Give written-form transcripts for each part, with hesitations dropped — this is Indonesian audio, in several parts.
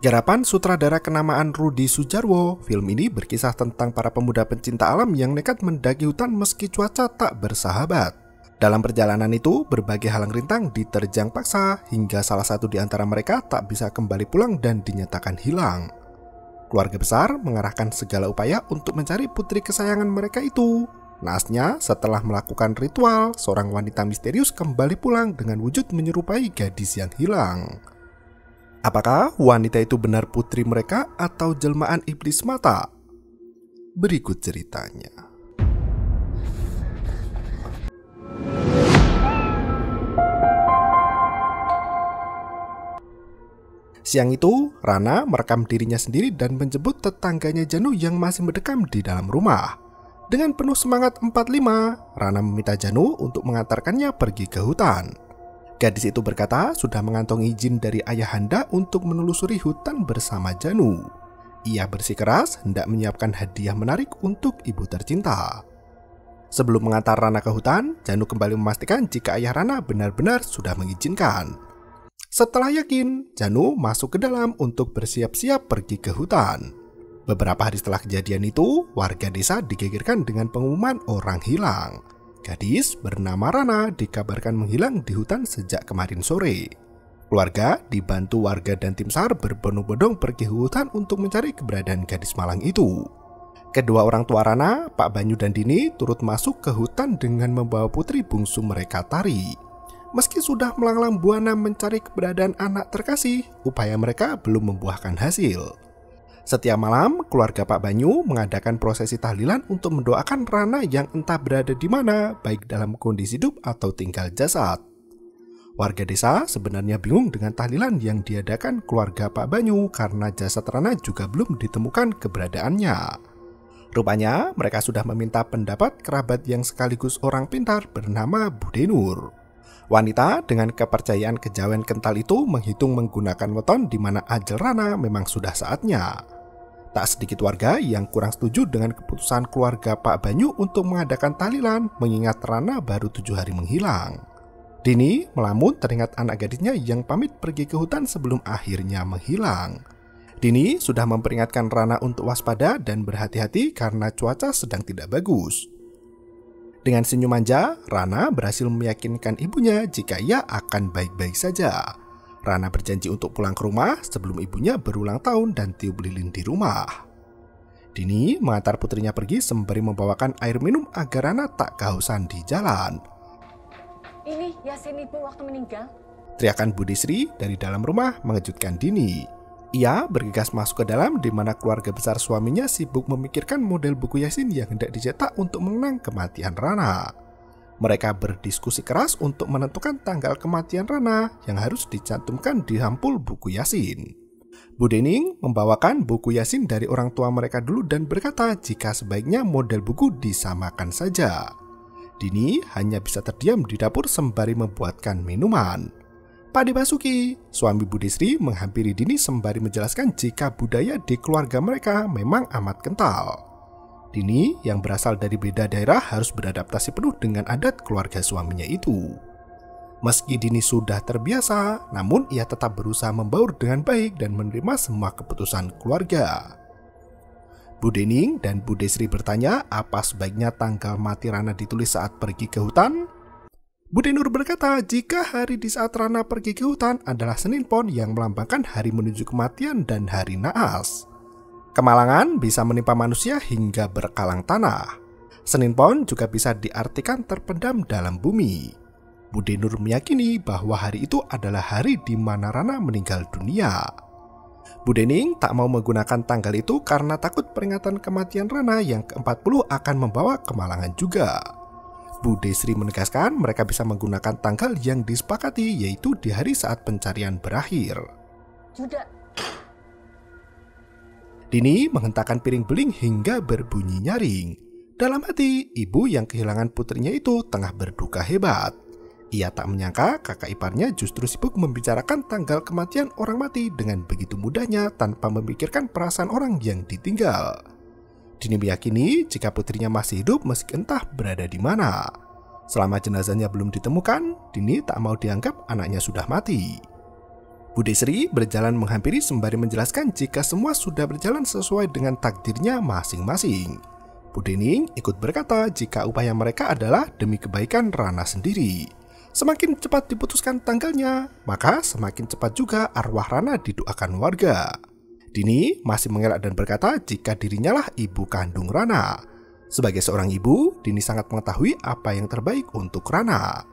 Garapan sutradara kenamaan Rudi Sudjarwo, film ini berkisah tentang para pemuda pencinta alam yang nekat mendaki hutan meski cuaca tak bersahabat. Dalam perjalanan itu, berbagai halang rintang diterjang paksa hingga salah satu di antara mereka tak bisa kembali pulang dan dinyatakan hilang. Keluarga besar mengarahkan segala upaya untuk mencari putri kesayangan mereka itu. Naasnya, setelah melakukan ritual, seorang wanita misterius kembali pulang dengan wujud menyerupai gadis yang hilang. Apakah wanita itu benar putri mereka atau jelmaan iblis mata? Berikut ceritanya. Siang itu, Rana merekam dirinya sendiri dan menjemput tetangganya Janu yang masih mendekam di dalam rumah. Dengan penuh semangat 45, Rana meminta Janu untuk mengantarkannya pergi ke hutan. Gadis itu berkata sudah mengantongi izin dari ayahanda untuk menelusuri hutan bersama Janu. Ia bersikeras hendak menyiapkan hadiah menarik untuk ibu tercinta. Sebelum mengantar Rana ke hutan, Janu kembali memastikan jika ayah Rana benar-benar sudah mengizinkan. Setelah yakin, Janu masuk ke dalam untuk bersiap-siap pergi ke hutan. Beberapa hari setelah kejadian itu, warga desa digegerkan dengan pengumuman orang hilang. Gadis bernama Rana dikabarkan menghilang di hutan sejak kemarin sore. Keluarga dibantu warga dan tim SAR berbondong-bondong pergi ke hutan untuk mencari keberadaan gadis malang itu. Kedua orang tua Rana, Pak Banyu dan Dini, turut masuk ke hutan dengan membawa putri bungsu mereka Tari. Meski sudah melanglang buana mencari keberadaan anak terkasih, upaya mereka belum membuahkan hasil. Setiap malam, keluarga Pak Banyu mengadakan prosesi tahlilan untuk mendoakan Rana yang entah berada di mana, baik dalam kondisi hidup atau tinggal jasad. Warga desa sebenarnya bingung dengan tahlilan yang diadakan keluarga Pak Banyu karena jasad Rana juga belum ditemukan keberadaannya. Rupanya, mereka sudah meminta pendapat kerabat yang sekaligus orang pintar bernama Bude Nur. Wanita dengan kepercayaan kejawen kental itu menghitung menggunakan weton di mana ajal Rana memang sudah saatnya. Tak sedikit warga yang kurang setuju dengan keputusan keluarga Pak Banyu untuk mengadakan tahlilan mengingat Rana baru 7 hari menghilang. Dini melamun teringat anak gadisnya yang pamit pergi ke hutan sebelum akhirnya menghilang. Dini sudah memperingatkan Rana untuk waspada dan berhati-hati karena cuaca sedang tidak bagus. Dengan senyum manja, Rana berhasil meyakinkan ibunya jika ia akan baik-baik saja. Rana berjanji untuk pulang ke rumah sebelum ibunya berulang tahun dan tiup lilin di rumah. Dini mengantar putrinya pergi sembari membawakan air minum agar Rana tak kehausan di jalan. Ini Yasin ibu waktu meninggal. Teriakan Bude Sri dari dalam rumah mengejutkan Dini. Ia bergegas masuk ke dalam di mana keluarga besar suaminya sibuk memikirkan model buku Yasin yang hendak dicetak untuk mengenang kematian Rana. Mereka berdiskusi keras untuk menentukan tanggal kematian Rana yang harus dicantumkan di sampul buku Yasin. Bu Dening membawakan buku Yasin dari orang tua mereka dulu dan berkata jika sebaiknya model buku disamakan saja. Dini hanya bisa terdiam di dapur sembari membuatkan minuman. Pak Basuki, suami Bude Sri, menghampiri Dini sembari menjelaskan jika budaya di keluarga mereka memang amat kental. Dini yang berasal dari beda daerah harus beradaptasi penuh dengan adat keluarga suaminya itu. Meski Dini sudah terbiasa, namun ia tetap berusaha membaur dengan baik dan menerima semua keputusan keluarga. Bu Dening dan Bude Sri bertanya apa sebaiknya tanggal mati Rana ditulis saat pergi ke hutan. Bude Nur berkata jika hari di saat Rana pergi ke hutan adalah Senin Pon yang melambangkan hari menuju kematian dan hari naas. Kemalangan bisa menimpa manusia hingga berkalang tanah. Senin Pon juga bisa diartikan terpendam dalam bumi. Bude Nur meyakini bahwa hari itu adalah hari di mana Rana meninggal dunia. Bu Dening tak mau menggunakan tanggal itu karena takut peringatan kematian Rana yang ke-40 akan membawa kemalangan juga. Bude Sri menegaskan mereka bisa menggunakan tanggal yang disepakati yaitu di hari saat pencarian berakhir. Juda. Dini menghentakkan piring beling hingga berbunyi nyaring. Dalam hati, ibu yang kehilangan putrinya itu tengah berduka hebat. Ia tak menyangka kakak iparnya justru sibuk membicarakan tanggal kematian orang mati dengan begitu mudahnya tanpa memikirkan perasaan orang yang ditinggal. Dini meyakini jika putrinya masih hidup meski entah berada di mana. Selama jenazahnya belum ditemukan, Dini tak mau dianggap anaknya sudah mati. Bude Sri berjalan menghampiri sembari menjelaskan jika semua sudah berjalan sesuai dengan takdirnya masing-masing. Bude Ning ikut berkata jika upaya mereka adalah demi kebaikan Rana sendiri. Semakin cepat diputuskan tanggalnya, maka semakin cepat juga arwah Rana didoakan warga. Dini masih mengelak dan berkata jika dirinya lah ibu kandung Rana. Sebagai seorang ibu, Dini sangat mengetahui apa yang terbaik untuk Rana.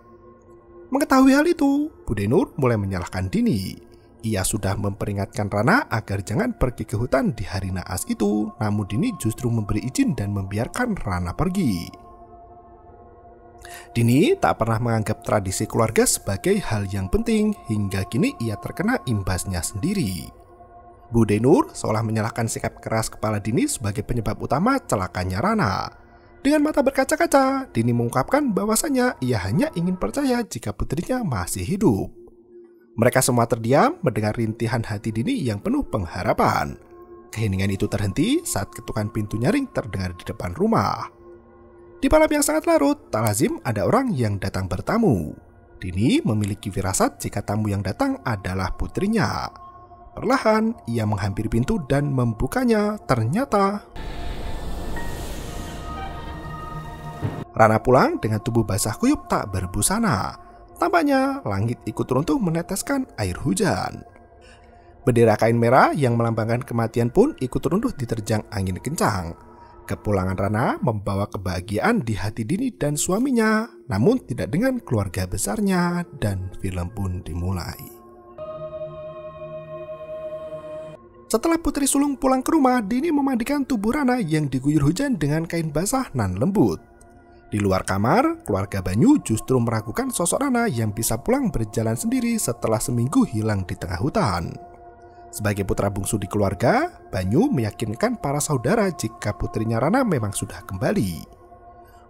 Mengetahui hal itu, Bude Nur mulai menyalahkan Dini. Ia sudah memperingatkan Rana agar jangan pergi ke hutan di hari naas itu, namun Dini justru memberi izin dan membiarkan Rana pergi. Dini tak pernah menganggap tradisi keluarga sebagai hal yang penting, hingga kini ia terkena imbasnya sendiri. Bude Nur seolah menyalahkan sikap keras kepala Dini sebagai penyebab utama celakanya Rana. Dengan mata berkaca-kaca, Dini mengungkapkan bahwasanya ia hanya ingin percaya jika putrinya masih hidup. Mereka semua terdiam mendengar rintihan hati Dini yang penuh pengharapan. Keheningan itu terhenti saat ketukan pintu nyaring terdengar di depan rumah. Di malam yang sangat larut, tak lazim ada orang yang datang bertamu. Dini memiliki firasat jika tamu yang datang adalah putrinya. Perlahan, ia menghampiri pintu dan membukanya. Ternyata Rana pulang dengan tubuh basah kuyup tak berbusana. Tampaknya langit ikut runtuh meneteskan air hujan. Bendera kain merah yang melambangkan kematian pun ikut runtuh diterjang angin kencang. Kepulangan Rana membawa kebahagiaan di hati Dini dan suaminya, namun tidak dengan keluarga besarnya, dan film pun dimulai. Setelah putri sulung pulang ke rumah, Dini memandikan tubuh Rana yang diguyur hujan dengan kain basah nan lembut. Di luar kamar, keluarga Banyu justru meragukan sosok Rana yang bisa pulang berjalan sendiri setelah seminggu hilang di tengah hutan. Sebagai putra bungsu di keluarga, Banyu meyakinkan para saudara jika putrinya Rana memang sudah kembali.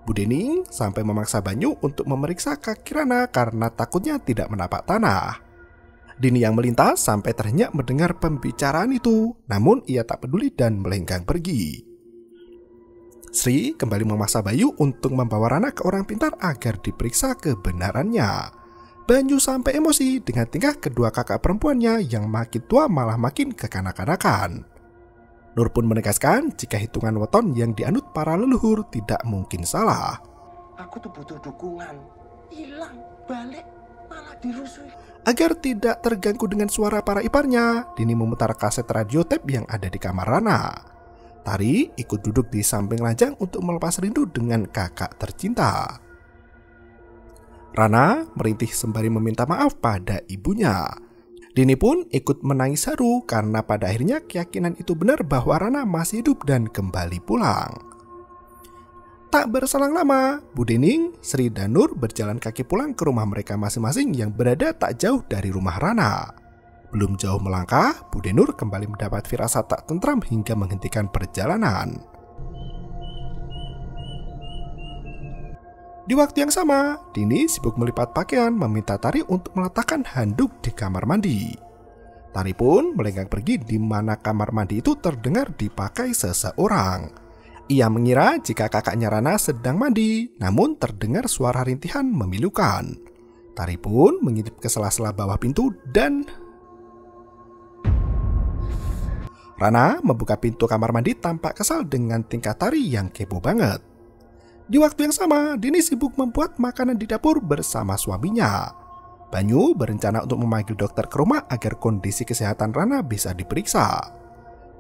Bude Ning sampai memaksa Banyu untuk memeriksa kaki Rana karena takutnya tidak menapak tanah. Dini yang melintas sampai terhenyak mendengar pembicaraan itu, namun ia tak peduli dan melenggang pergi. Sri kembali memaksa Bayu untuk membawa Rana ke orang pintar agar diperiksa kebenarannya. Banyu sampai emosi dengan tingkah kedua kakak perempuannya yang makin tua malah makin kekanak-kanakan. Nur pun menegaskan jika hitungan weton yang dianut para leluhur tidak mungkin salah. Aku tuh butuh dukungan. Hilang, balik, malah dirusui. Agar tidak terganggu dengan suara para iparnya, Dini memutar kaset radio tape yang ada di kamar Rana. Tari ikut duduk di samping lajang untuk melepas rindu dengan kakak tercinta. Rana merintih sembari meminta maaf pada ibunya. Dini pun ikut menangis haru karena pada akhirnya keyakinan itu benar bahwa Rana masih hidup dan kembali pulang. Tak berselang lama, Bude Ning, Sri dan Nur berjalan kaki pulang ke rumah mereka masing-masing yang berada tak jauh dari rumah Rana. Belum jauh melangkah, Bude Nur kembali mendapat firasat tak tentram hingga menghentikan perjalanan. Di waktu yang sama, Dini sibuk melipat pakaian meminta Tari untuk meletakkan handuk di kamar mandi. Tari pun melenggang pergi di mana kamar mandi itu terdengar dipakai seseorang. Ia mengira jika kakaknya Rana sedang mandi, namun terdengar suara rintihan memilukan. Tari pun mengintip ke sela-sela bawah pintu dan Rana membuka pintu kamar mandi tampak kesal dengan tingkah Tari yang kepo banget. Di waktu yang sama, Dini sibuk membuat makanan di dapur bersama suaminya. Banyu berencana untuk memanggil dokter ke rumah agar kondisi kesehatan Rana bisa diperiksa.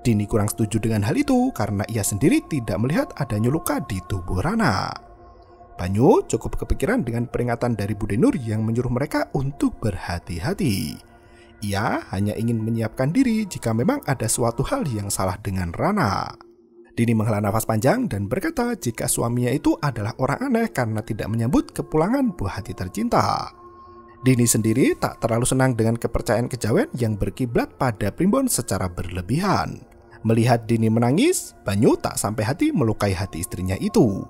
Dini kurang setuju dengan hal itu karena ia sendiri tidak melihat adanya luka di tubuh Rana. Banyu cukup kepikiran dengan peringatan dari Bude Nur yang menyuruh mereka untuk berhati-hati. Ia hanya ingin menyiapkan diri jika memang ada suatu hal yang salah dengan Rana. Dini menghela nafas panjang dan berkata jika suaminya itu adalah orang aneh karena tidak menyambut kepulangan buah hati tercinta. Dini sendiri tak terlalu senang dengan kepercayaan kejawen yang berkiblat pada Primbon secara berlebihan. Melihat Dini menangis, Banyu tak sampai hati melukai hati istrinya itu.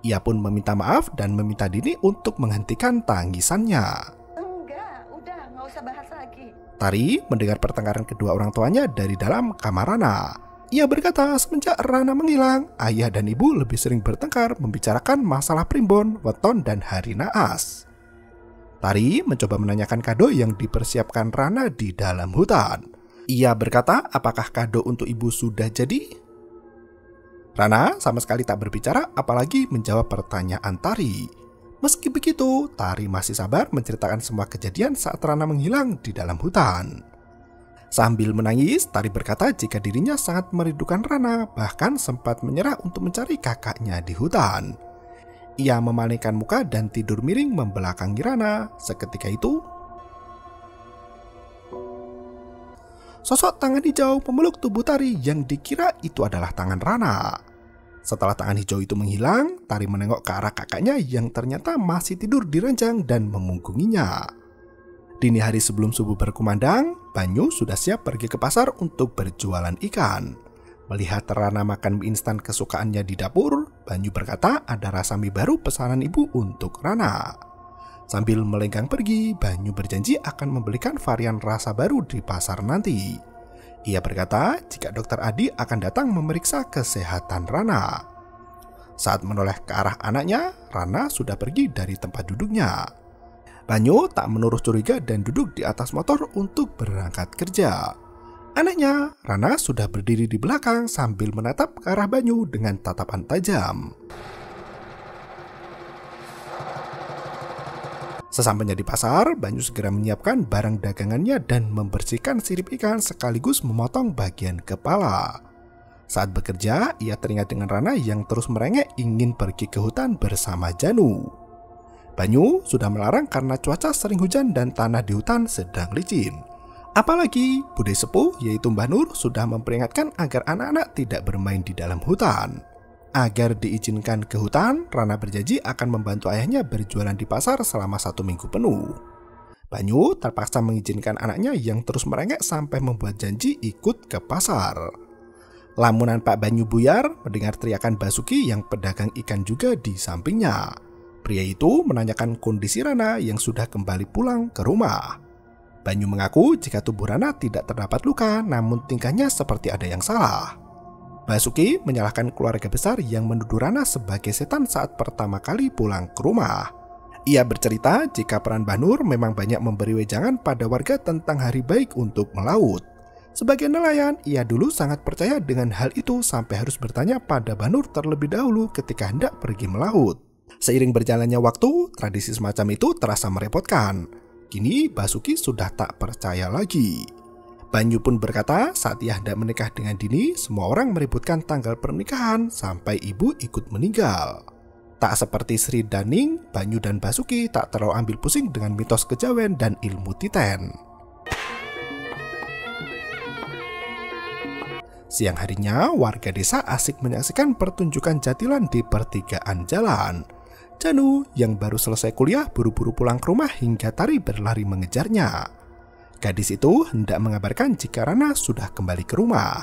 Ia pun meminta maaf dan meminta Dini untuk menghentikan tangisannya. Enggak, udah nggak usah bahas lagi. Tari mendengar pertengkaran kedua orang tuanya dari dalam kamar Rana. Ia berkata semenjak Rana menghilang, ayah dan ibu lebih sering bertengkar membicarakan masalah Primbon, weton, dan hari naas. Tari mencoba menanyakan kado yang dipersiapkan Rana di dalam hutan. Ia berkata, apakah kado untuk ibu sudah jadi? Rana sama sekali tak berbicara, apalagi menjawab pertanyaan Tari. Meski begitu, Tari masih sabar menceritakan semua kejadian saat Rana menghilang di dalam hutan. Sambil menangis, Tari berkata jika dirinya sangat merindukan Rana, bahkan sempat menyerah untuk mencari kakaknya di hutan. Ia memalingkan muka dan tidur miring membelakangi Rana. Seketika itu, sosok tangan hijau memeluk tubuh Tari yang dikira itu adalah tangan Rana. Setelah tangan hijau itu menghilang, Tari menengok ke arah kakaknya yang ternyata masih tidur di ranjang dan memungkunginya. Dini hari sebelum subuh berkumandang, Banyu sudah siap pergi ke pasar untuk berjualan ikan. Melihat Rana makan mie instan kesukaannya di dapur, Banyu berkata ada rasa mie baru pesanan ibu untuk Rana. Sambil melenggang pergi, Banyu berjanji akan membelikan varian rasa baru di pasar nanti. Ia berkata jika Dokter Adi akan datang memeriksa kesehatan Rana. Saat menoleh ke arah anaknya, Rana sudah pergi dari tempat duduknya. Banyu tak menaruh curiga dan duduk di atas motor untuk berangkat kerja. Anaknya, Rana sudah berdiri di belakang sambil menatap ke arah Banyu dengan tatapan tajam. Sesampainya di pasar, Banyu segera menyiapkan barang dagangannya dan membersihkan sirip ikan sekaligus memotong bagian kepala. Saat bekerja, ia teringat dengan Rana yang terus merengek ingin pergi ke hutan bersama Janu. Banyu sudah melarang karena cuaca sering hujan dan tanah di hutan sedang licin. Apalagi Bude Sepuh yaitu Mbah Nur sudah memperingatkan agar anak-anak tidak bermain di dalam hutan. Agar diizinkan ke hutan, Rana berjanji akan membantu ayahnya berjualan di pasar selama 1 minggu penuh. Banyu terpaksa mengizinkan anaknya yang terus merengek sampai membuat janji ikut ke pasar. Lamunan Pak Banyu buyar mendengar teriakan Basuki yang pedagang ikan juga di sampingnya. Pria itu menanyakan kondisi Rana yang sudah kembali pulang ke rumah. Banyu mengaku jika tubuh Rana tidak terdapat luka, namun tingkahnya seperti ada yang salah. Basuki menyalahkan keluarga besar yang menuduh Rana sebagai setan saat pertama kali pulang ke rumah. Ia bercerita jika peran Mbah Nur memang banyak memberi wejangan pada warga tentang hari baik untuk melaut. Sebagai nelayan, ia dulu sangat percaya dengan hal itu sampai harus bertanya pada Mbah Nur terlebih dahulu ketika hendak pergi melaut. Seiring berjalannya waktu, tradisi semacam itu terasa merepotkan. Kini Basuki sudah tak percaya lagi. Banyu pun berkata saat ia hendak menikah dengan Dini, semua orang meributkan tanggal pernikahan sampai ibu ikut meninggal. Tak seperti Sri Daning, Banyu dan Basuki tak terlalu ambil pusing dengan mitos kejawen dan ilmu titen. Siang harinya, warga desa asik menyaksikan pertunjukan jatilan di pertigaan jalan. Janu yang baru selesai kuliah buru-buru pulang ke rumah hingga Tari berlari mengejarnya. Gadis itu hendak mengabarkan jika Rana sudah kembali ke rumah.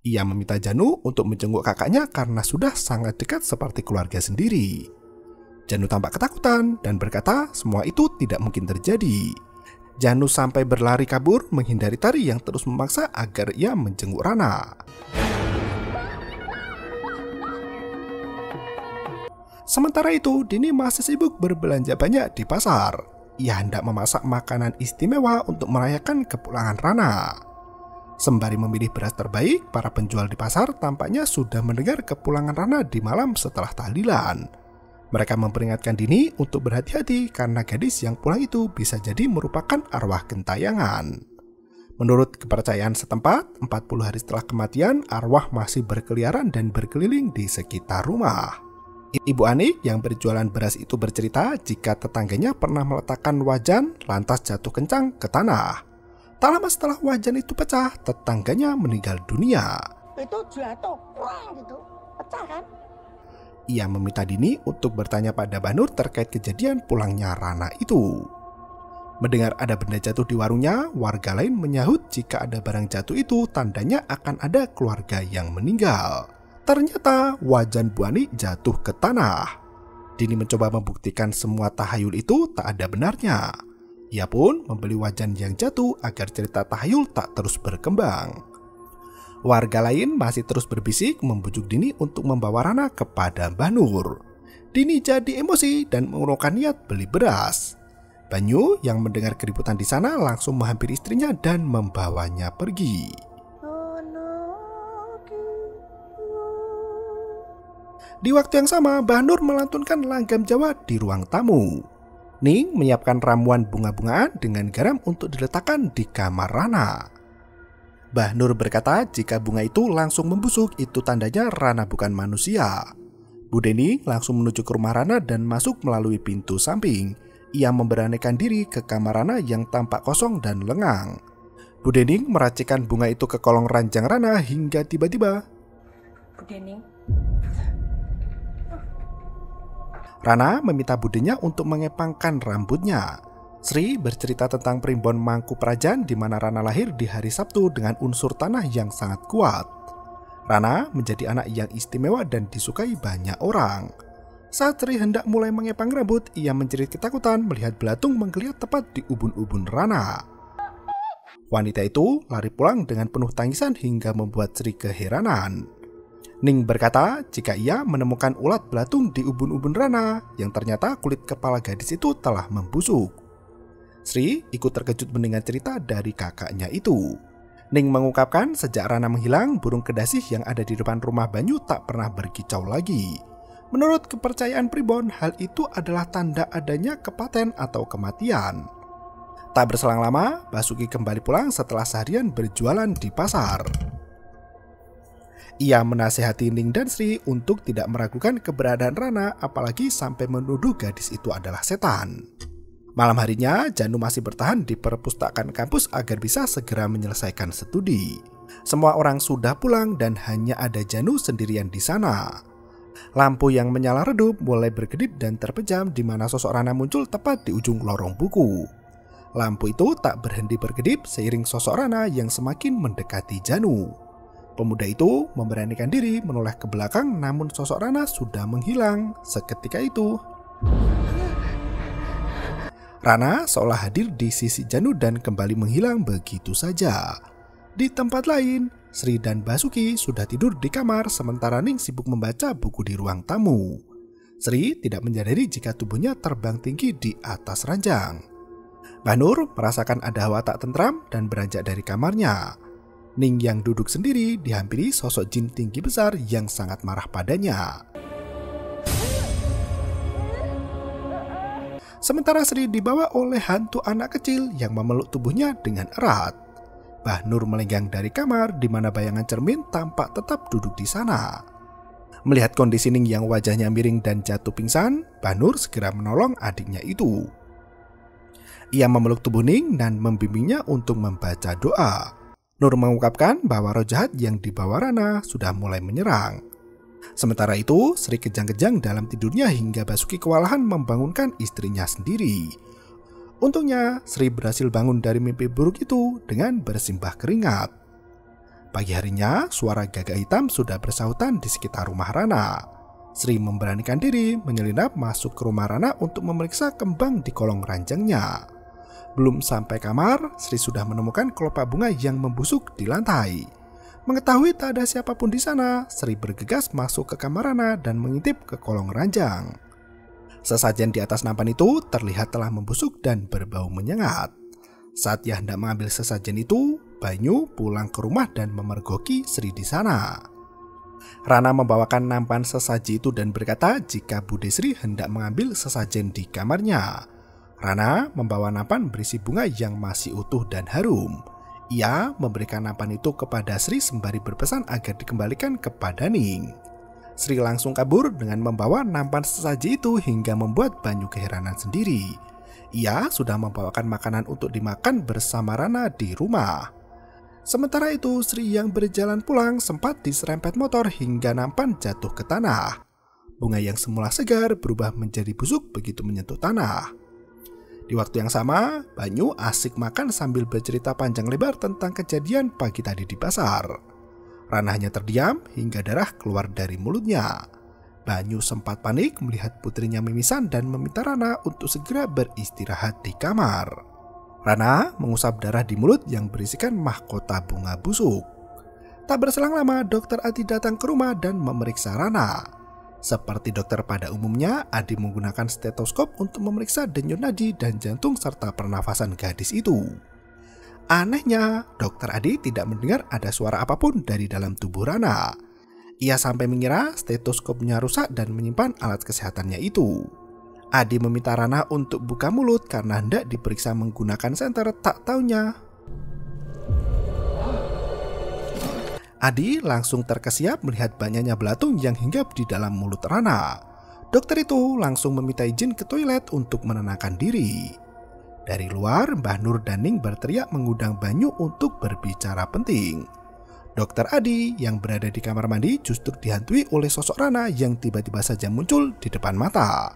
Ia meminta Janu untuk menjenguk kakaknya karena sudah sangat dekat seperti keluarga sendiri. Janu tampak ketakutan dan berkata semua itu tidak mungkin terjadi. Janu sampai berlari kabur menghindari Tari yang terus memaksa agar ia menjenguk Rana. Sementara itu, Dini masih sibuk berbelanja banyak di pasar. Ia hendak memasak makanan istimewa untuk merayakan kepulangan Rana. Sembari memilih beras terbaik, para penjual di pasar tampaknya sudah mendengar kepulangan Rana di malam setelah tahlilan. Mereka memperingatkan Dini untuk berhati-hati karena gadis yang pulang itu bisa jadi merupakan arwah gentayangan. Menurut kepercayaan setempat, 40 hari setelah kematian, arwah masih berkeliaran dan berkeliling di sekitar rumah. Ibu Anik yang berjualan beras itu bercerita jika tetangganya pernah meletakkan wajan lantas jatuh kencang ke tanah. Tak lama setelah wajan itu pecah, tetangganya meninggal dunia. Itu jatuh, wah gitu, pecah kan? Ia meminta Dini untuk bertanya pada Mbah Nur terkait kejadian pulangnya Rana itu. Mendengar ada benda jatuh di warungnya, warga lain menyahut jika ada barang jatuh itu tandanya akan ada keluarga yang meninggal. Ternyata wajan Bu Ani jatuh ke tanah. Dini mencoba membuktikan semua tahayul itu tak ada benarnya. Ia pun membeli wajan yang jatuh agar cerita tahayul tak terus berkembang. Warga lain masih terus berbisik membujuk Dini untuk membawa Rana kepada Mbah Nur. Dini jadi emosi dan mengurungkan niat beli beras. Banyu yang mendengar keributan di sana langsung menghampiri istrinya dan membawanya pergi. Di waktu yang sama, Mbah Nur melantunkan langgam Jawa di ruang tamu. Ning menyiapkan ramuan bunga-bungaan dengan garam untuk diletakkan di kamar Rana. Mbah Nur berkata jika bunga itu langsung membusuk itu tandanya Rana bukan manusia. Bu Deni langsung menuju ke rumah Rana dan masuk melalui pintu samping. Ia memberanikan diri ke kamar Rana yang tampak kosong dan lengang. Bu Dening meracikan bunga itu ke kolong ranjang Rana hingga tiba-tiba Bu Dening. Rana meminta budenya untuk mengepangkan rambutnya. Sri bercerita tentang primbon Mangku Prajan di mana Rana lahir di hari Sabtu dengan unsur tanah yang sangat kuat. Rana menjadi anak yang istimewa dan disukai banyak orang. Saat Sri hendak mulai mengepang rambut, ia menjerit ketakutan melihat belatung menggeliat tepat di ubun-ubun Rana. Wanita itu lari pulang dengan penuh tangisan hingga membuat Sri keheranan. Ning berkata jika ia menemukan ulat belatung di ubun-ubun Rana yang ternyata kulit kepala gadis itu telah membusuk. Sri ikut terkejut mendengar cerita dari kakaknya itu. Ning mengungkapkan sejak Rana menghilang, burung kedasih yang ada di depan rumah Banyu tak pernah berkicau lagi. Menurut kepercayaan pribon, hal itu adalah tanda adanya kepaten atau kematian. Tak berselang lama, Basuki kembali pulang setelah seharian berjualan di pasar. Ia menasihati Ning dan Sri untuk tidak meragukan keberadaan Rana, apalagi sampai menuduh gadis itu adalah setan. Malam harinya, Janu masih bertahan di perpustakaan kampus agar bisa segera menyelesaikan studi. Semua orang sudah pulang dan hanya ada Janu sendirian di sana. Lampu yang menyala redup mulai berkedip dan terpejam di mana sosok Rana muncul tepat di ujung lorong buku. Lampu itu tak berhenti berkedip seiring sosok Rana yang semakin mendekati Janu. Pemuda itu memberanikan diri menoleh ke belakang namun sosok Rana sudah menghilang seketika itu. Rana seolah hadir di sisi Janu dan kembali menghilang begitu saja. Di tempat lain, Sri dan Basuki sudah tidur di kamar sementara Ning sibuk membaca buku di ruang tamu. Sri tidak menyadari jika tubuhnya terbang tinggi di atas ranjang. Mbah Nur merasakan ada hawa tak tentram dan beranjak dari kamarnya. Ning yang duduk sendiri dihampiri sosok jin tinggi besar yang sangat marah padanya. Sementara Sri dibawa oleh hantu anak kecil yang memeluk tubuhnya dengan erat. Mbah Nur melenggang dari kamar di mana bayangan cermin tampak tetap duduk di sana. Melihat kondisi Ning yang wajahnya miring dan jatuh pingsan, Mbah Nur segera menolong adiknya itu. Ia memeluk tubuh Ning dan membimbingnya untuk membaca doa. Nur mengungkapkan bahwa roh jahat yang dibawa Rana sudah mulai menyerang. Sementara itu, Sri kejang-kejang dalam tidurnya hingga Basuki kewalahan membangunkan istrinya sendiri. Untungnya, Sri berhasil bangun dari mimpi buruk itu dengan bersimbah keringat. Pagi harinya, suara gagak hitam sudah bersahutan di sekitar rumah Rana. Sri memberanikan diri menyelinap masuk ke rumah Rana untuk memeriksa kembang di kolong ranjangnya. Belum sampai kamar, Sri sudah menemukan kelopak bunga yang membusuk di lantai. Mengetahui tak ada siapapun di sana, Sri bergegas masuk ke kamar Rana dan mengintip ke kolong ranjang. Sesajen di atas nampan itu terlihat telah membusuk dan berbau menyengat. Saat ia hendak mengambil sesajen itu, Banyu pulang ke rumah dan memergoki Sri di sana. Rana membawakan nampan sesaji itu dan berkata jika Bude Sri hendak mengambil sesajen di kamarnya. Rana membawa nampan berisi bunga yang masih utuh dan harum. Ia memberikan nampan itu kepada Sri sembari berpesan agar dikembalikan kepada Ning. Sri langsung kabur dengan membawa nampan sesaji itu hingga membuat Banyu keheranan sendiri. Ia sudah membawakan makanan untuk dimakan bersama Rana di rumah. Sementara itu, Sri yang berjalan pulang sempat diserempet motor hingga nampan jatuh ke tanah. Bunga yang semula segar berubah menjadi busuk begitu menyentuh tanah. Di waktu yang sama, Banyu asik makan sambil bercerita panjang lebar tentang kejadian pagi tadi di pasar. Rana hanya terdiam hingga darah keluar dari mulutnya. Banyu sempat panik melihat putrinya mimisan dan meminta Rana untuk segera beristirahat di kamar. Rana mengusap darah di mulut yang berisikan mahkota bunga busuk. Tak berselang lama, Dokter Ati datang ke rumah dan memeriksa Rana. Seperti dokter pada umumnya, Adi menggunakan stetoskop untuk memeriksa denyut nadi dan jantung serta pernafasan gadis itu. Anehnya, dokter Adi tidak mendengar ada suara apapun dari dalam tubuh Rana. Ia sampai mengira stetoskopnya rusak dan menyimpan alat kesehatannya itu. Adi meminta Rana untuk buka mulut karena hendak diperiksa menggunakan senter, tak taunya Adi langsung terkesiap melihat banyaknya belatung yang hinggap di dalam mulut Rana. Dokter itu langsung meminta izin ke toilet untuk menenangkan diri. Dari luar, Mbah Nur dan Ning berteriak mengundang Banyu untuk berbicara penting. Dokter Adi yang berada di kamar mandi justru dihantui oleh sosok Rana yang tiba-tiba saja muncul di depan mata.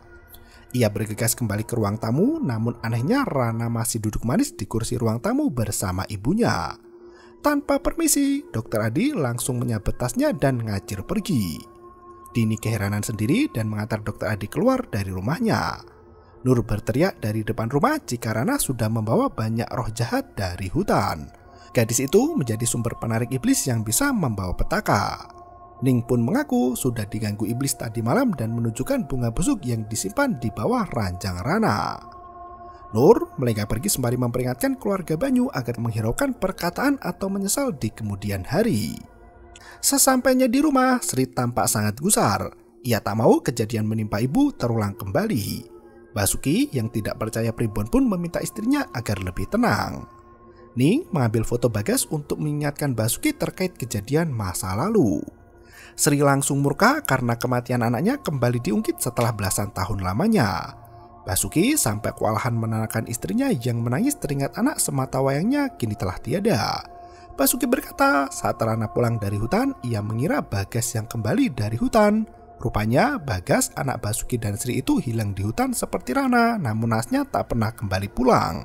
Ia bergegas kembali ke ruang tamu, namun anehnya Rana masih duduk manis di kursi ruang tamu bersama ibunya. Tanpa permisi, dokter Adi langsung menyabet tasnya dan ngacir pergi. Dini keheranan sendiri dan mengantar dokter Adi keluar dari rumahnya. Nur berteriak dari depan rumah jika Rana sudah membawa banyak roh jahat dari hutan. Gadis itu menjadi sumber penarik iblis yang bisa membawa petaka. Ning pun mengaku sudah diganggu iblis tadi malam dan menunjukkan bunga busuk yang disimpan di bawah ranjang Rana. Nur melengah pergi sembari memperingatkan keluarga Banyu agar menghiraukan perkataan atau menyesal di kemudian hari. Sesampainya di rumah, Sri tampak sangat gusar. Ia tak mau kejadian menimpa ibu terulang kembali. Basuki yang tidak percaya Primbon pun meminta istrinya agar lebih tenang. Ning mengambil foto Bagas untuk mengingatkan Basuki terkait kejadian masa lalu. Sri langsung murka karena kematian anaknya kembali diungkit setelah belasan tahun lamanya. Basuki sampai kewalahan menenangkan istrinya yang menangis teringat anak semata wayangnya kini telah tiada. Basuki berkata saat Rana pulang dari hutan, ia mengira Bagas yang kembali dari hutan. Rupanya Bagas, anak Basuki dan Sri itu hilang di hutan seperti Rana, namun nasnya tak pernah kembali pulang.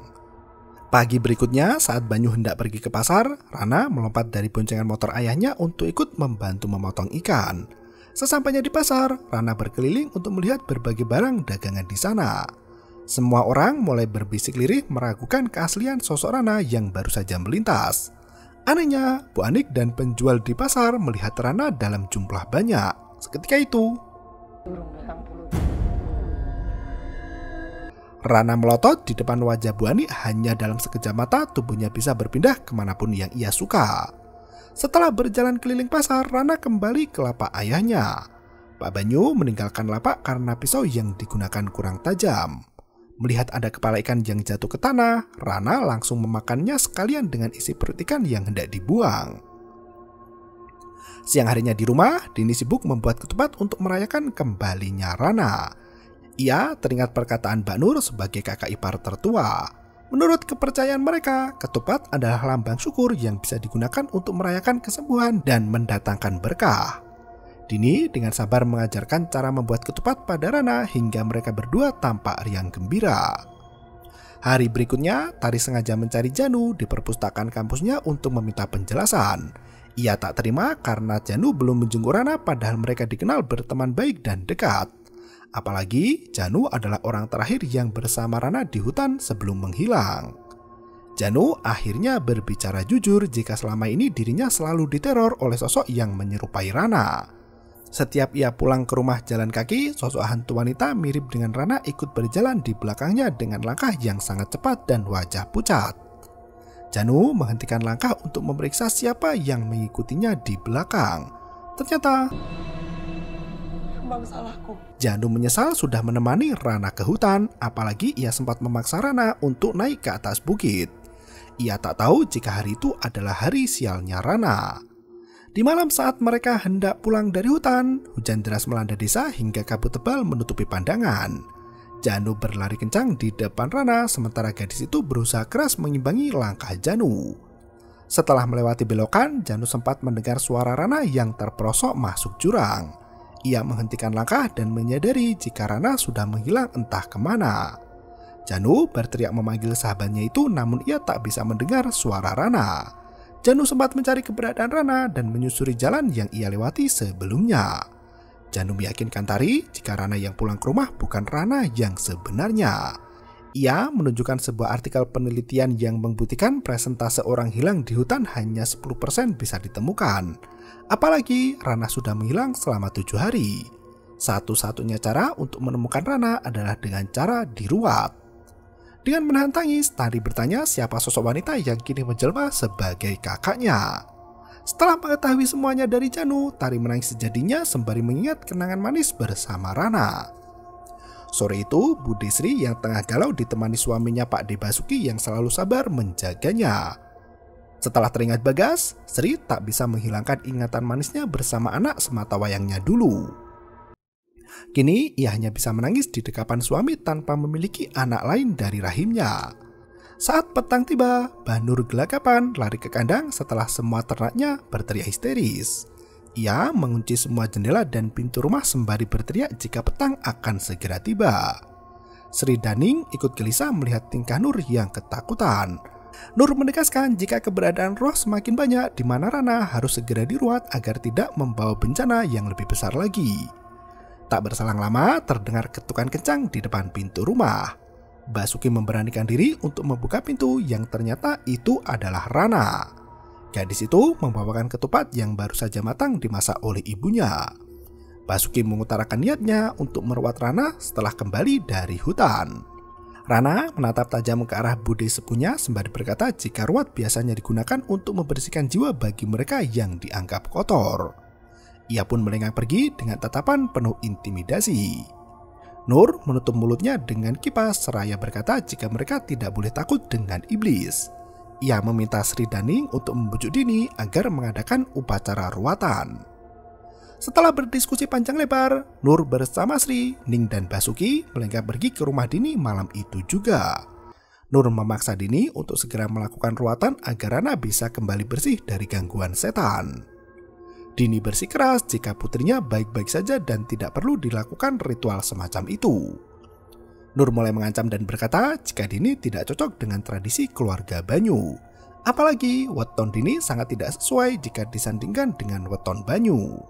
Pagi berikutnya saat Banyu hendak pergi ke pasar, Rana melompat dari boncengan motor ayahnya untuk ikut membantu memotong ikan. Sesampainya di pasar, Rana berkeliling untuk melihat berbagai barang dagangan di sana. Semua orang mulai berbisik lirih meragukan keaslian sosok Rana yang baru saja melintas. Anehnya, Bu Anik dan penjual di pasar melihat Rana dalam jumlah banyak. Seketika itu, Rana melotot di depan wajah Bu Anik. Hanya dalam sekejap mata tubuhnya bisa berpindah kemanapun yang ia suka. Setelah berjalan keliling pasar, Rana kembali ke lapak ayahnya. Pak Banyu meninggalkan lapak karena pisau yang digunakan kurang tajam. Melihat ada kepala ikan yang jatuh ke tanah, Rana langsung memakannya sekalian dengan isi perut ikan yang hendak dibuang. Siang harinya di rumah, Dini sibuk membuat ketupat untuk merayakan kembalinya Rana. Ia teringat perkataan Mbak Nur sebagai kakak ipar tertua. Menurut kepercayaan mereka, ketupat adalah lambang syukur yang bisa digunakan untuk merayakan kesembuhan dan mendatangkan berkah. Dini dengan sabar mengajarkan cara membuat ketupat pada Rana hingga mereka berdua tampak riang gembira. Hari berikutnya, Tari sengaja mencari Janu di perpustakaan kampusnya untuk meminta penjelasan. Ia tak terima karena Janu belum menjenguk Rana padahal mereka dikenal berteman baik dan dekat. Apalagi Janu adalah orang terakhir yang bersama Rana di hutan sebelum menghilang. Janu akhirnya berbicara jujur jika selama ini dirinya selalu diteror oleh sosok yang menyerupai Rana. Setiap ia pulang ke rumah jalan kaki, sosok hantu wanita mirip dengan Rana ikut berjalan di belakangnya dengan langkah yang sangat cepat dan wajah pucat. Janu menghentikan langkah untuk memeriksa siapa yang mengikutinya di belakang. Ternyata salahku. Janu menyesal sudah menemani Rana ke hutan, apalagi ia sempat memaksa Rana untuk naik ke atas bukit. Ia tak tahu jika hari itu adalah hari sialnya Rana. Di malam saat mereka hendak pulang dari hutan, hujan deras melanda desa hingga kabut tebal menutupi pandangan. Janu berlari kencang di depan Rana, sementara gadis itu berusaha keras mengimbangi langkah Janu. Setelah melewati belokan, Janu sempat mendengar suara Rana yang terperosok masuk jurang. Ia menghentikan langkah dan menyadari jika Rana sudah menghilang entah kemana. Janu berteriak memanggil sahabatnya itu, namun ia tak bisa mendengar suara Rana. Janu sempat mencari keberadaan Rana dan menyusuri jalan yang ia lewati sebelumnya. Janu meyakinkan Tari jika Rana yang pulang ke rumah bukan Rana yang sebenarnya. Ia menunjukkan sebuah artikel penelitian yang membuktikan presentase orang hilang di hutan hanya 10% bisa ditemukan. Apalagi Rana sudah menghilang selama 7 hari. Satu-satunya cara untuk menemukan Rana adalah dengan cara diruat. Dengan menahan tangis, Tari bertanya siapa sosok wanita yang kini menjelma sebagai kakaknya. Setelah mengetahui semuanya dari Janu, Tari menangis sejadinya sembari mengingat kenangan manis bersama Rana. Sore itu, Bu Desri yang tengah galau ditemani suaminya Pak De Basuki yang selalu sabar menjaganya. Setelah teringat Bagas, Sri tak bisa menghilangkan ingatan manisnya bersama anak sematawayangnya dulu. Kini ia hanya bisa menangis di dekapan suami tanpa memiliki anak lain dari rahimnya. Saat petang tiba, Banur gelagapan lari ke kandang setelah semua ternaknya berteriak histeris. Ia mengunci semua jendela dan pintu rumah sembari berteriak jika petang akan segera tiba. Sri Daning ikut gelisah melihat tingkah Nur yang ketakutan. Nur menegaskan jika keberadaan roh semakin banyak di mana Rana harus segera diruat agar tidak membawa bencana yang lebih besar lagi. Tak berselang lama terdengar ketukan kencang di depan pintu rumah. Basuki memberanikan diri untuk membuka pintu yang ternyata itu adalah Rana. Gadis itu membawakan ketupat yang baru saja matang dimasak oleh ibunya. Basuki mengutarakan niatnya untuk meruat Rana setelah kembali dari hutan. Rana menatap tajam ke arah bude sepunya sembari berkata jika ruat biasanya digunakan untuk membersihkan jiwa bagi mereka yang dianggap kotor. Ia pun melengah pergi dengan tatapan penuh intimidasi. Nur menutup mulutnya dengan kipas seraya berkata jika mereka tidak boleh takut dengan iblis. Ia meminta Sri Daning untuk membujuk Dini agar mengadakan upacara ruatan. Setelah berdiskusi panjang lebar, Nur bersama Sri, Ning dan Basuki melenggang pergi ke rumah Dini malam itu juga. Nur memaksa Dini untuk segera melakukan ruatan agar Rana bisa kembali bersih dari gangguan setan. Dini bersikeras jika putrinya baik-baik saja dan tidak perlu dilakukan ritual semacam itu. Nur mulai mengancam dan berkata jika Dini tidak cocok dengan tradisi keluarga Banyu. Apalagi weton Dini sangat tidak sesuai jika disandingkan dengan weton Banyu.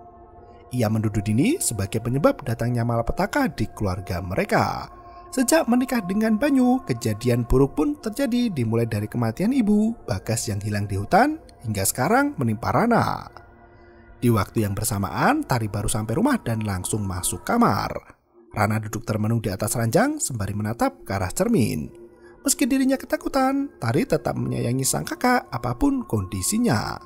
Ia menuduh Dini sebagai penyebab datangnya malapetaka di keluarga mereka. Sejak menikah dengan Banyu, kejadian buruk pun terjadi dimulai dari kematian ibu, Bagas yang hilang di hutan, hingga sekarang menimpa Rana. Di waktu yang bersamaan, Tari baru sampai rumah dan langsung masuk kamar. Rana duduk termenung di atas ranjang sembari menatap ke arah cermin. Meski dirinya ketakutan, Tari tetap menyayangi sang kakak apapun kondisinya.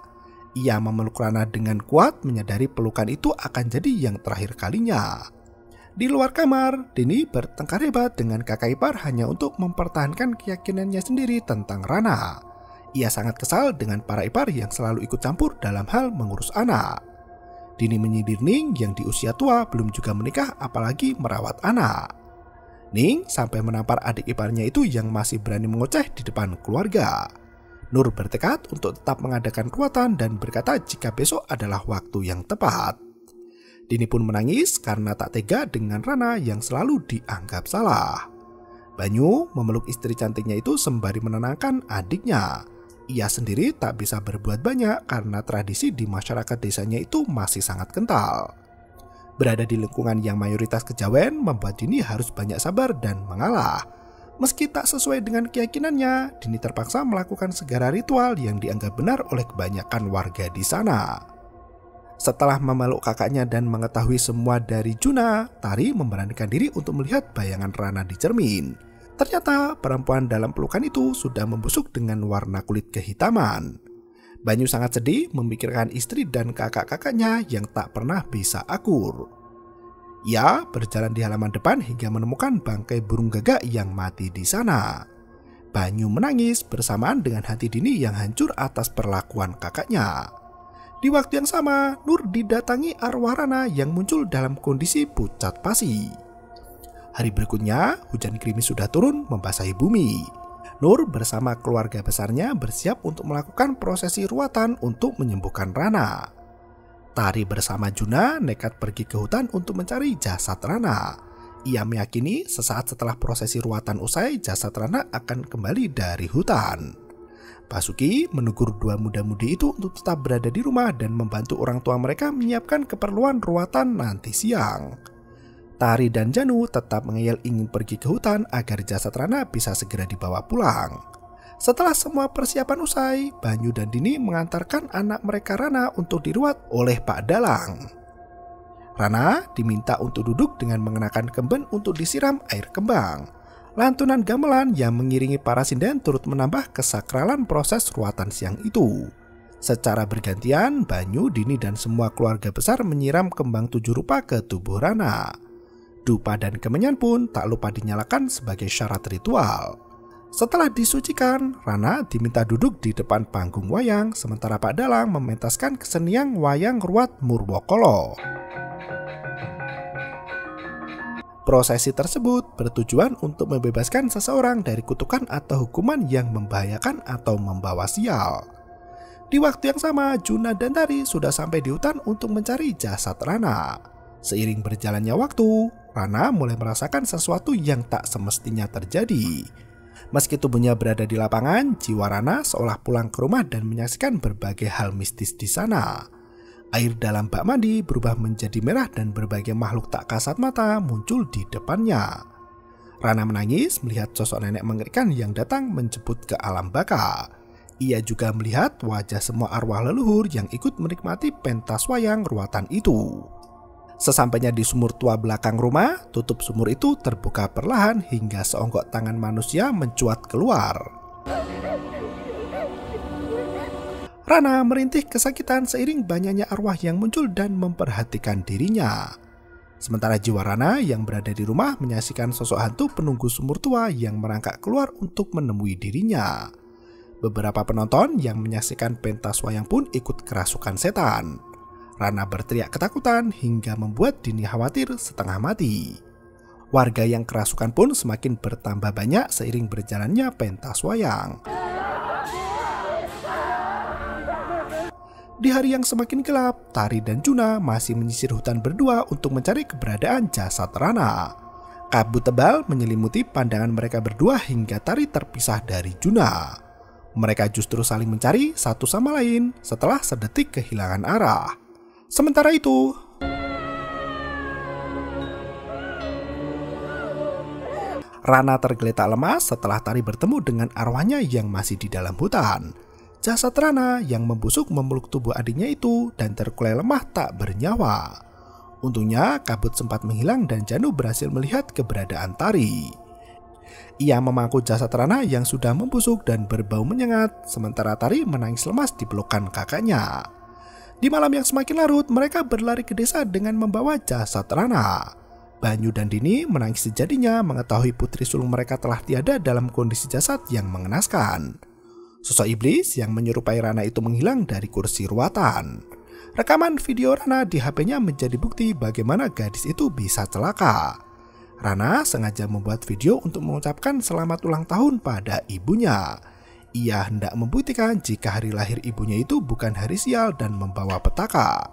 Ia memeluk Rana dengan kuat menyadari pelukan itu akan jadi yang terakhir kalinya. Di luar kamar, Dini bertengkar hebat dengan kakak ipar hanya untuk mempertahankan keyakinannya sendiri tentang Rana. Ia sangat kesal dengan para ipar yang selalu ikut campur dalam hal mengurus anak. Dini menyindir Ning yang di usia tua belum juga menikah apalagi merawat anak. Ning sampai menampar adik iparnya itu yang masih berani mengoceh di depan keluarga. Nur bertekad untuk tetap mengadakan ruatan dan berkata jika besok adalah waktu yang tepat. Dini pun menangis karena tak tega dengan Rana yang selalu dianggap salah. Banyu memeluk istri cantiknya itu sembari menenangkan adiknya. Ia sendiri tak bisa berbuat banyak karena tradisi di masyarakat desanya itu masih sangat kental. Berada di lingkungan yang mayoritas kejawen membuat Dini harus banyak sabar dan mengalah. Meski tak sesuai dengan keyakinannya, Dini terpaksa melakukan segala ritual yang dianggap benar oleh kebanyakan warga di sana. Setelah memeluk kakaknya dan mengetahui semua dari Juna, Tari memberanikan diri untuk melihat bayangan Rana di cermin. Ternyata perempuan dalam pelukan itu sudah membusuk dengan warna kulit kehitaman. Banyu sangat sedih memikirkan istri dan kakak-kakaknya yang tak pernah bisa akur. Ia berjalan di halaman depan hingga menemukan bangkai burung gagak yang mati di sana. Banyu menangis bersamaan dengan hati Dini yang hancur atas perlakuan kakaknya. Di waktu yang sama, Nur didatangi arwah Rana yang muncul dalam kondisi pucat pasi. Hari berikutnya, hujan gerimis sudah turun membasahi bumi. Nur bersama keluarga besarnya bersiap untuk melakukan prosesi ruatan untuk menyembuhkan Rana. Tari bersama Juna nekat pergi ke hutan untuk mencari jasad Rana. Ia meyakini sesaat setelah prosesi ruatan usai, jasad Rana akan kembali dari hutan. Basuki menegur dua muda-mudi itu untuk tetap berada di rumah dan membantu orang tua mereka menyiapkan keperluan ruatan nanti siang. Tari dan Janu tetap mengeyel ingin pergi ke hutan agar jasad Rana bisa segera dibawa pulang. Setelah semua persiapan usai, Banyu dan Dini mengantarkan anak mereka Rana untuk diruat oleh Pak Dalang. Rana diminta untuk duduk dengan mengenakan kemben untuk disiram air kembang. Lantunan gamelan yang mengiringi para sinden turut menambah kesakralan proses ruatan siang itu. Secara bergantian, Banyu, Dini, dan semua keluarga besar menyiram kembang 7 rupa ke tubuh Rana. Dupa dan kemenyan pun tak lupa dinyalakan sebagai syarat ritual. Setelah disucikan, Rana diminta duduk di depan panggung wayang, sementara Pak Dalang mementaskan kesenian wayang ruat Murwokolo. Prosesi tersebut bertujuan untuk membebaskan seseorang dari kutukan atau hukuman yang membahayakan atau membawa sial. Di waktu yang sama, Juna dan Tari sudah sampai di hutan untuk mencari jasad Rana. Seiring berjalannya waktu, Rana mulai merasakan sesuatu yang tak semestinya terjadi. Meski tubuhnya berada di lapangan, jiwa Rana seolah pulang ke rumah dan menyaksikan berbagai hal mistis di sana. Air dalam bak mandi berubah menjadi merah dan berbagai makhluk tak kasat mata muncul di depannya. Rana menangis melihat sosok nenek mengerikan yang datang menjemput ke alam baka. Ia juga melihat wajah semua arwah leluhur yang ikut menikmati pentas wayang ruatan itu. Sesampainya di sumur tua belakang rumah, tutup sumur itu terbuka perlahan hingga seonggok tangan manusia mencuat keluar. Rana merintih kesakitan seiring banyaknya arwah yang muncul dan memperhatikan dirinya. Sementara jiwa Rana yang berada di rumah menyaksikan sosok hantu penunggu sumur tua yang merangkak keluar untuk menemui dirinya. Beberapa penonton yang menyaksikan pentas wayang pun ikut kerasukan setan. Rana berteriak ketakutan hingga membuat Dini khawatir setengah mati. Warga yang kerasukan pun semakin bertambah banyak seiring berjalannya pentas wayang. Di hari yang semakin gelap, Tari dan Juna masih menyisir hutan berdua untuk mencari keberadaan jasad Rana. Kabut tebal menyelimuti pandangan mereka berdua hingga Tari terpisah dari Juna. Mereka justru saling mencari satu sama lain setelah sedetik kehilangan arah. Sementara itu, Rana tergeletak lemas setelah Tari bertemu dengan arwahnya yang masih di dalam hutan. Jasad Rana yang membusuk memeluk tubuh adiknya itu dan terkulai lemah tak bernyawa. Untungnya kabut sempat menghilang dan Janu berhasil melihat keberadaan Tari. Ia memangku jasad Rana yang sudah membusuk dan berbau menyengat, sementara Tari menangis lemas di pelukan kakaknya. Di malam yang semakin larut, mereka berlari ke desa dengan membawa jasad Rana. Banyu dan Dini menangis sejadinya mengetahui putri sulung mereka telah tiada dalam kondisi jasad yang mengenaskan. Sosok iblis yang menyerupai Rana itu menghilang dari kursi ruatan. Rekaman video Rana di HP-nya menjadi bukti bagaimana gadis itu bisa celaka. Rana sengaja membuat video untuk mengucapkan selamat ulang tahun pada ibunya. Ia hendak membuktikan jika hari lahir ibunya itu bukan hari sial dan membawa petaka.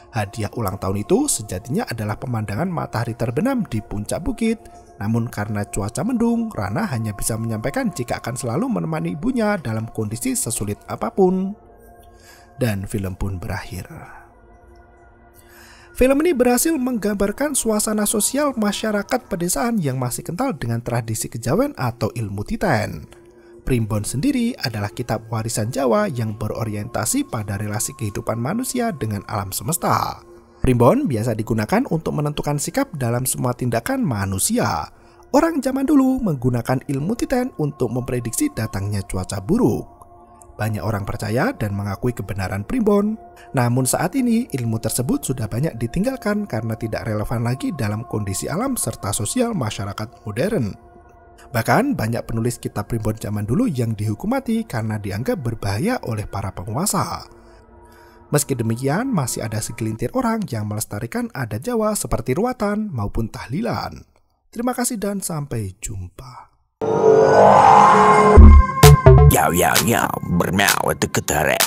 Hadiah ulang tahun itu sejatinya adalah pemandangan matahari terbenam di puncak bukit. Namun karena cuaca mendung, Rana hanya bisa menyampaikan jika akan selalu menemani ibunya dalam kondisi sesulit apapun. Dan film pun berakhir. Film ini berhasil menggambarkan suasana sosial masyarakat pedesaan yang masih kental dengan tradisi kejawen atau ilmu titen. Primbon sendiri adalah kitab warisan Jawa yang berorientasi pada relasi kehidupan manusia dengan alam semesta. Primbon biasa digunakan untuk menentukan sikap dalam semua tindakan manusia. Orang zaman dulu menggunakan ilmu titen untuk memprediksi datangnya cuaca buruk. Banyak orang percaya dan mengakui kebenaran primbon. Namun saat ini ilmu tersebut sudah banyak ditinggalkan karena tidak relevan lagi dalam kondisi alam serta sosial masyarakat modern. Bahkan banyak penulis kitab primbon zaman dulu yang dihukum mati karena dianggap berbahaya oleh para penguasa. Meski demikian, masih ada segelintir orang yang melestarikan adat Jawa seperti ruatan maupun tahlilan. Terima kasih dan sampai jumpa. Yo, bermau itu ketara.